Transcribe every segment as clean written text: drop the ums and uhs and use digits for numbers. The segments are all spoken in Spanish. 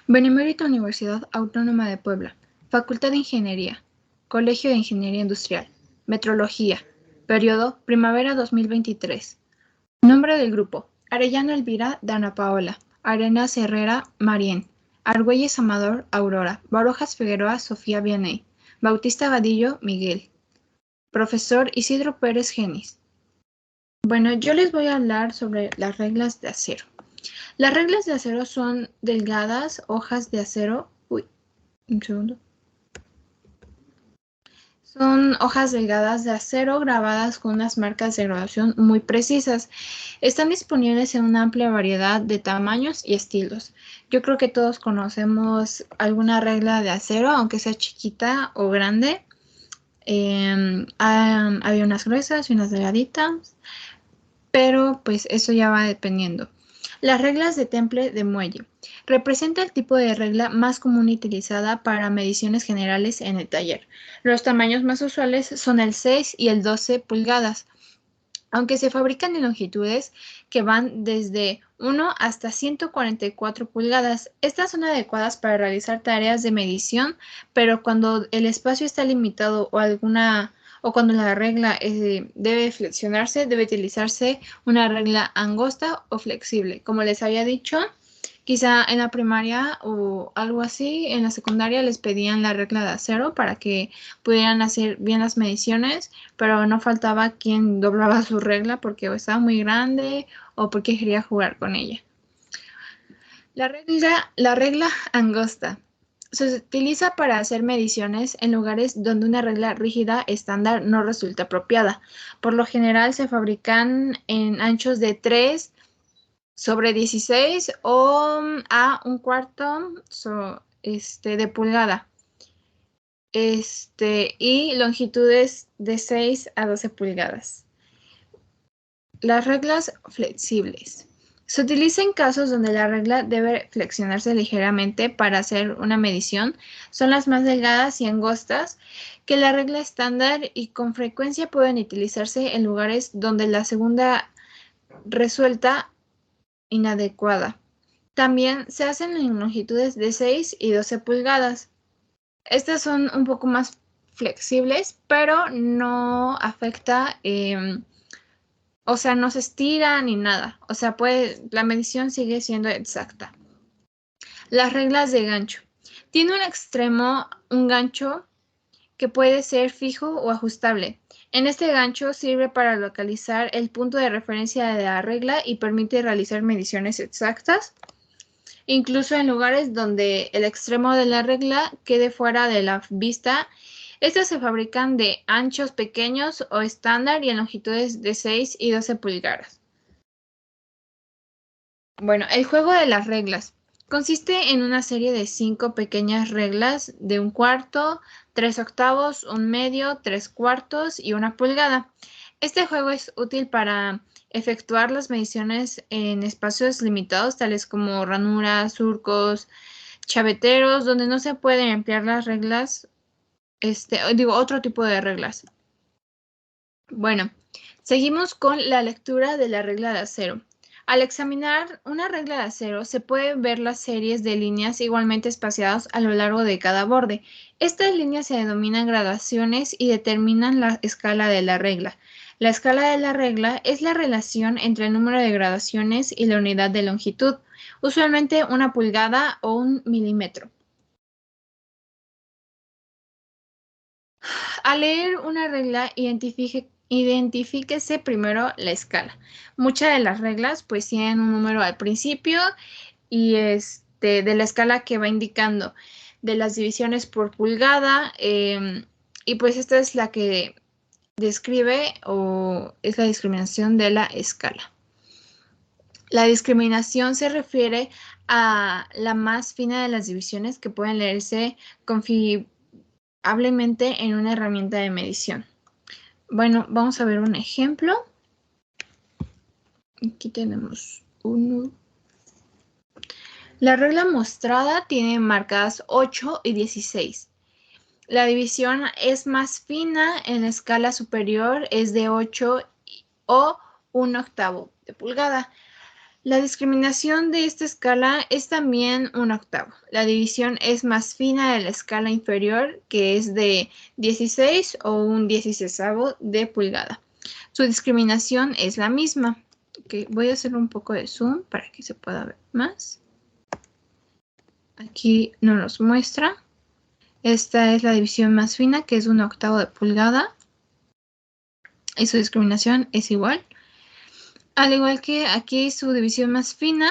Benemérita Universidad Autónoma de Puebla, Facultad de Ingeniería, Colegio de Ingeniería Industrial, Metrología, periodo Primavera 2023. Nombre del grupo: Arellano Elvira Dana Paola, Arenas Herrera Marien, Argüelles Amador Aurora, Barojas Figueroa Sofía Vianey, Bautista Vadillo Miguel. Profesor Isidro Pérez Genis. Bueno, yo les voy a hablar sobre las reglas de acero. Las reglas de acero son delgadas hojas de acero. Un segundo. Son hojas delgadas de acero grabadas con unas marcas de grabación muy precisas. Están disponibles en una amplia variedad de tamaños y estilos. Yo creo que todos conocemos alguna regla de acero, aunque sea chiquita o grande. Había unas gruesas y unas delgaditas, pero pues eso ya va dependiendo. Las reglas de temple de muelle. Representa el tipo de regla más común utilizada para mediciones generales en el taller. Los tamaños más usuales son el 6 y el 12 pulgadas, aunque se fabrican en longitudes que van desde 1 hasta 144 pulgadas. Estas son adecuadas para realizar tareas de medición, pero cuando el espacio está limitado o cuando la regla debe flexionarse, debe utilizarse una regla angosta o flexible. Como les había dicho, quizá en la primaria o algo así, en la secundaria les pedían la regla de acero para que pudieran hacer bien las mediciones, pero no faltaba quien doblaba su regla porque o estaba muy grande o porque quería jugar con ella. La regla angosta se utiliza para hacer mediciones en lugares donde una regla rígida estándar no resulta apropiada. Por lo general se fabrican en anchos de 3 sobre 16 o a un cuarto de pulgada. Y longitudes de 6 a 12 pulgadas. Las reglas flexibles. Se utiliza en casos donde la regla debe flexionarse ligeramente para hacer una medición. Son las más delgadas y angostas que la regla estándar y con frecuencia pueden utilizarse en lugares donde la segunda resulta inadecuada. También se hacen en longitudes de 6 y 12 pulgadas. Estas son un poco más flexibles, pero no afecta, o sea, no se estira ni nada. O sea, la medición sigue siendo exacta. Las reglas de gancho. Tiene un gancho que puede ser fijo o ajustable. En este gancho sirve para localizar el punto de referencia de la regla y permite realizar mediciones exactas, incluso en lugares donde el extremo de la regla quede fuera de la vista. Estas se fabrican de anchos pequeños o estándar y en longitudes de 6 y 12 pulgadas. Bueno, el juego de las reglas consiste en una serie de 5 pequeñas reglas de 1/4, 3/8, 1/2, 3/4 y 1 pulgada. Este juego es útil para efectuar las mediciones en espacios limitados, tales como ranuras, surcos, chaveteros, donde no se pueden emplear las reglas, otro tipo de reglas. Bueno, seguimos con la lectura de la regla de acero. Al examinar una regla de acero, se pueden ver las series de líneas igualmente espaciadas a lo largo de cada borde. Estas líneas se denominan gradaciones y determinan la escala de la regla. La escala de la regla es la relación entre el número de gradaciones y la unidad de longitud, usualmente 1 pulgada o 1 milímetro. Al leer una regla, identifíquese primero la escala. Muchas de las reglas pues tienen un número al principio y de la escala que va indicando de las divisiones por pulgada, y pues esta es la que describe o es la discriminación de la escala. La discriminación se refiere a la más fina de las divisiones que pueden leerse confiablemente en una herramienta de medición. Bueno, vamos a ver un ejemplo. Aquí tenemos uno. La regla mostrada tiene marcadas 8 y 16. La división es más fina en la escala superior, es de 8 o 1/8 de pulgada. La discriminación de esta escala es también un octavo. La división es más fina de la escala inferior, que es de 16 o un 16avo de pulgada. Su discriminación es la misma. Okay, voy a hacer un poco de zoom para que se pueda ver más. Aquí nos los muestra. Esta es la división más fina, que es un octavo de pulgada. Y su discriminación es igual. Al igual que aquí su división más fina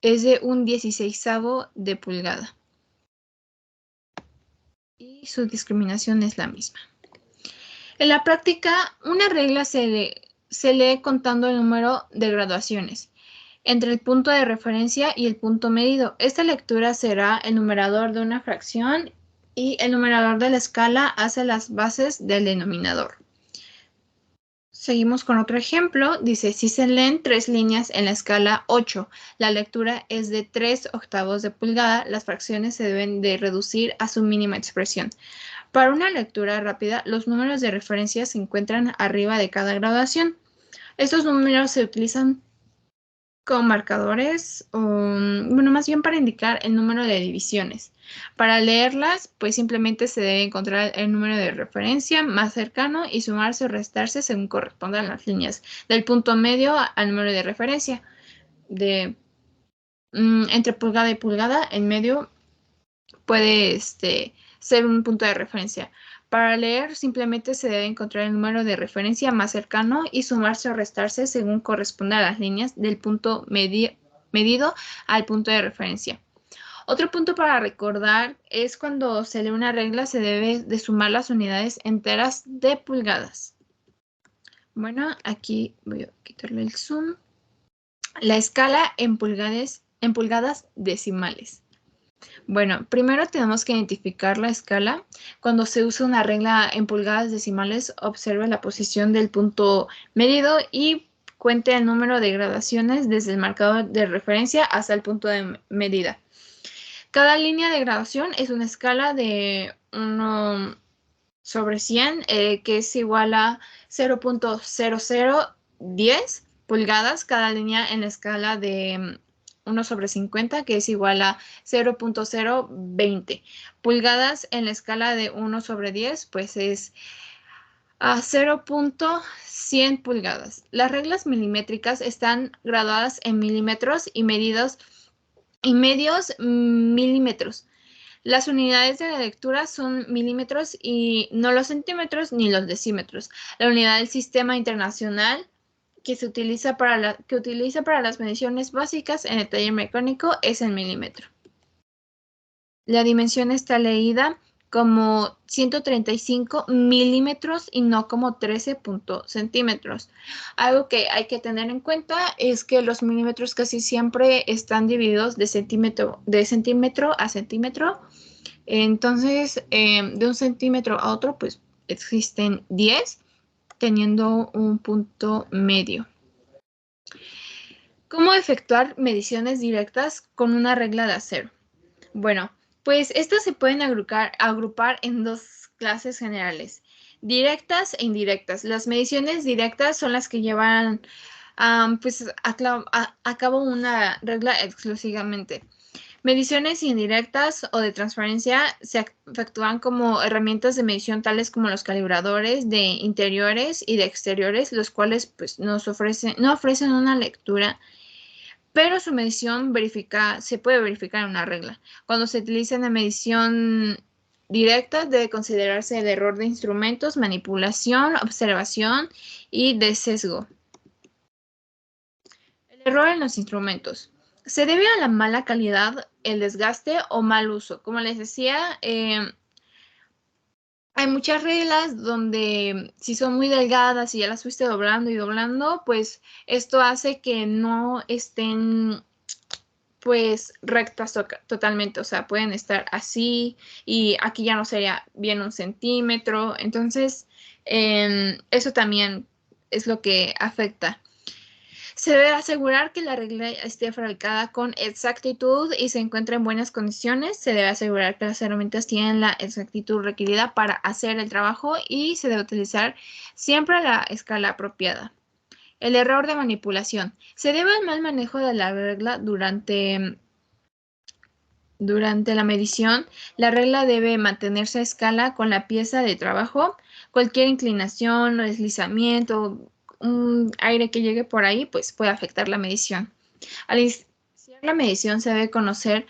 es de un 16avo de pulgada. Y su discriminación es la misma. En la práctica, una regla se lee contando el número de graduaciones entre el punto de referencia y el punto medido. Esta lectura será el numerador de una fracción y el numerador de la escala hace las bases del denominador. Seguimos con otro ejemplo. Dice, si se leen 3 líneas en la escala 8, la lectura es de 3 octavos de pulgada, las fracciones se deben de reducir a su mínima expresión. Para una lectura rápida, los números de referencia se encuentran arriba de cada graduación. Estos números se utilizan con marcadores, bueno, más bien para indicar el número de divisiones. Para leerlas, pues simplemente se debe encontrar el número de referencia más cercano y sumarse o restarse según correspondan las líneas del punto medio al número de referencia. Entre pulgada y pulgada, en medio puede ser un punto de referencia. Para leer, simplemente se debe encontrar el número de referencia más cercano y sumarse o restarse según corresponda a las líneas del punto medido al punto de referencia. Otro punto para recordar es cuando se lee una regla se debe de sumar las unidades enteras de pulgadas. Bueno, aquí voy a quitarle el zoom. La escala en pulgadas decimales. Bueno, primero tenemos que identificar la escala. Cuando se usa una regla en pulgadas decimales, observe la posición del punto medido y cuente el número de graduaciones desde el marcador de referencia hasta el punto de medida. Cada línea de graduación es una escala de 1 sobre 100, que es igual a 0.0010 pulgadas. Cada línea en la escala de 1 sobre 50, que es igual a 0.020 pulgadas. En la escala de 1 sobre 10, pues es a 0.100 pulgadas. Las reglas milimétricas están graduadas en milímetros y medios milímetros. Las unidades de la lectura son milímetros y no los centímetros ni los decímetros. La unidad del sistema internacional que utiliza para las mediciones básicas en el taller mecánico es el milímetro. La dimensión está leída como 135 milímetros y no como 13 centímetros. Algo que hay que tener en cuenta es que los milímetros casi siempre están divididos de centímetro a centímetro. Entonces, de un centímetro a otro, pues existen 10, teniendo un punto medio. ¿Cómo efectuar mediciones directas con una regla de acero? Bueno, pues estas se pueden agrupar en dos clases generales, directas e indirectas. Las mediciones directas son las que llevan a cabo una regla exclusivamente. Mediciones indirectas o de transparencia se efectúan como herramientas de medición tales como los calibradores de interiores y de exteriores, los cuales pues, no ofrecen una lectura, pero su medición se puede verificar en una regla. Cuando se utiliza una medición directa debe considerarse el error de instrumentos, manipulación, observación y de sesgo. El error en los instrumentos. Se debe a la mala calidad, el desgaste o mal uso. Como les decía, hay muchas reglas donde si son muy delgadas y ya las fuiste doblando y doblando, pues esto hace que no estén pues rectas totalmente. O sea, pueden estar así y aquí ya no sería bien 1 centímetro. Entonces, eso también es lo que afecta. Se debe asegurar que la regla esté fabricada con exactitud y se encuentre en buenas condiciones. Se debe asegurar que las herramientas tienen la exactitud requerida para hacer el trabajo y se debe utilizar siempre la escala apropiada. El error de manipulación. Se debe al mal manejo de la regla durante la medición. La regla debe mantenerse a escala con la pieza de trabajo. Cualquier inclinación o deslizamiento, un aire que llegue por ahí, pues puede afectar la medición. Al iniciar la medición se debe conocer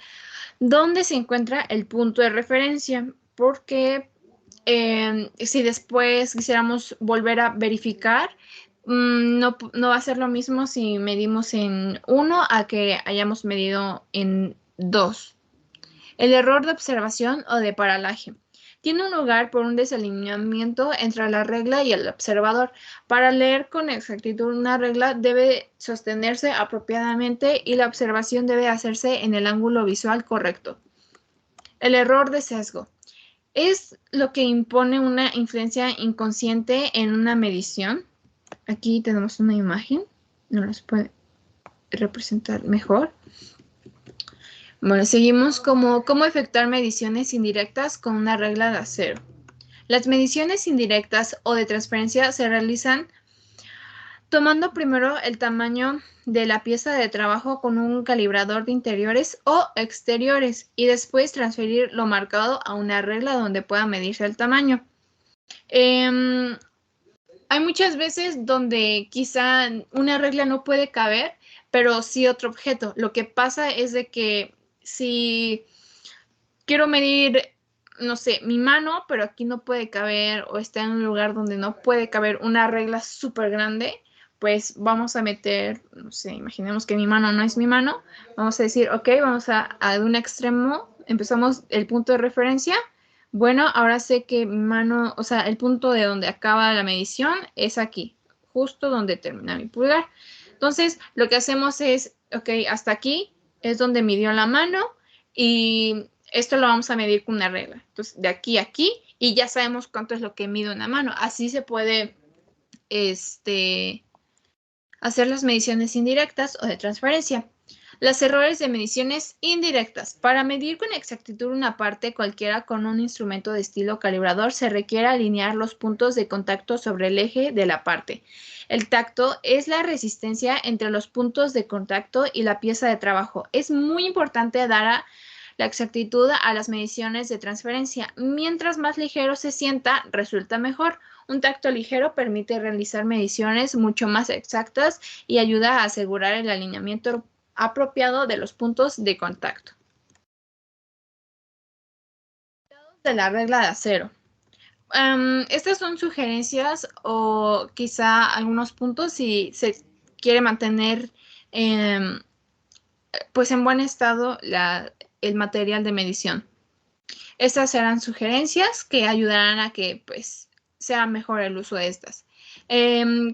dónde se encuentra el punto de referencia, porque si después quisiéramos volver a verificar, no va a ser lo mismo si medimos en 1 a que hayamos medido en 2. El error de observación o de paralaje. Tiene un lugar por un desalineamiento entre la regla y el observador. Para leer con exactitud una regla debe sostenerse apropiadamente y la observación debe hacerse en el ángulo visual correcto. El error de sesgo. Es lo que impone una influencia inconsciente en una medición. Aquí tenemos una imagen, nos las puede representar mejor. Bueno, seguimos cómo efectuar mediciones indirectas con una regla de acero. Las mediciones indirectas o de transferencia se realizan tomando primero el tamaño de la pieza de trabajo con un calibrador de interiores o exteriores y después transferir lo marcado a una regla donde pueda medirse el tamaño. Hay muchas veces donde quizá una regla no puede caber, pero sí otro objeto. Lo que pasa es de que si quiero medir, no sé, mi mano, pero aquí no puede caber o está en un lugar donde no puede caber una regla súper grande, pues vamos a meter, no sé, imaginemos que mi mano no es mi mano, vamos a decir, ok, vamos a de un extremo, empezamos el punto de referencia. Bueno, ahora sé que mi mano, o sea, el punto de donde acaba la medición es aquí, justo donde termina mi pulgar. Entonces, lo que hacemos es, ok, hasta aquí es donde midió la mano y esto lo vamos a medir con una regla. Entonces, de aquí a aquí y ya sabemos cuánto es lo que mide una mano. Así se puede hacer las mediciones indirectas o de transferencia. Los errores de mediciones indirectas. Para medir con exactitud una parte cualquiera con un instrumento de estilo calibrador se requiere alinear los puntos de contacto sobre el eje de la parte. El tacto es la resistencia entre los puntos de contacto y la pieza de trabajo. Es muy importante dar la exactitud a las mediciones de transferencia. Mientras más ligero se sienta, resulta mejor. Un tacto ligero permite realizar mediciones mucho más exactas y ayuda a asegurar el alineamiento apropiado de los puntos de contacto. De la regla de acero. Estas son sugerencias o quizá algunos puntos si se quiere mantener pues en buen estado el material de medición. Estas serán sugerencias que ayudarán a que pues sea mejor el uso de estas.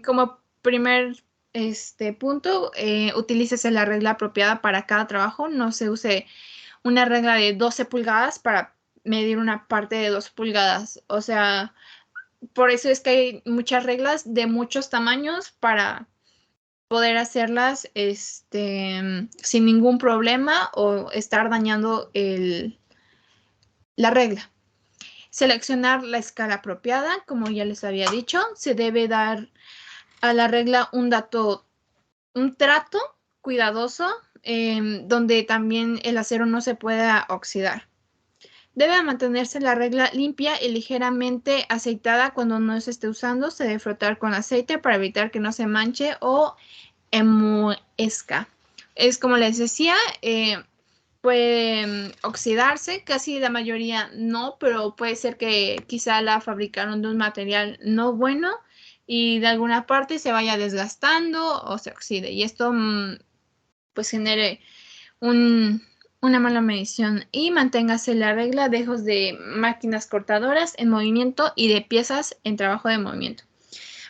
Como primer punto, utilícese la regla apropiada para cada trabajo. No se use una regla de 12 pulgadas para medir una parte de 2 pulgadas. O sea, por eso es que hay muchas reglas de muchos tamaños para poder hacerlas sin ningún problema o estar dañando la regla. Seleccionar la escala apropiada, como ya les había dicho, se debe dar a la regla un trato cuidadoso, donde también el acero no se pueda oxidar. Debe mantenerse la regla limpia y ligeramente aceitada cuando no se esté usando. Se debe frotar con aceite para evitar que no se manche o enmohezca. Es como les decía, puede oxidarse, casi la mayoría no, pero puede ser que quizá la fabricaron de un material no bueno y de alguna parte se vaya desgastando o se oxide y esto pues genere una mala medición y manténgase la regla lejos de máquinas cortadoras en movimiento y de piezas en trabajo de movimiento.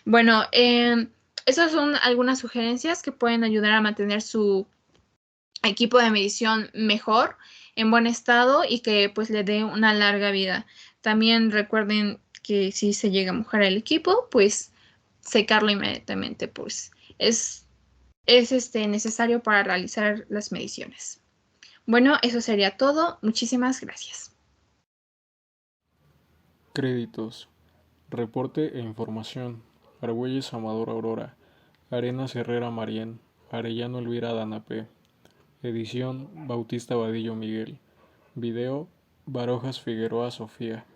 Bueno, esas son algunas sugerencias que pueden ayudar a mantener su equipo de medición mejor, en buen estado y que pues le dé una larga vida. También recuerden que si se llega a mojar el equipo, pues secarlo inmediatamente, pues es necesario para realizar las mediciones. Bueno, eso sería todo. Muchísimas gracias. Créditos. Reporte e información. Argüelles Amador Aurora. Arenas Herrera Marién, Arellano Elvira Dana P. Edición Bautista Vadillo Miguel. Video Barojas Figueroa Sofía.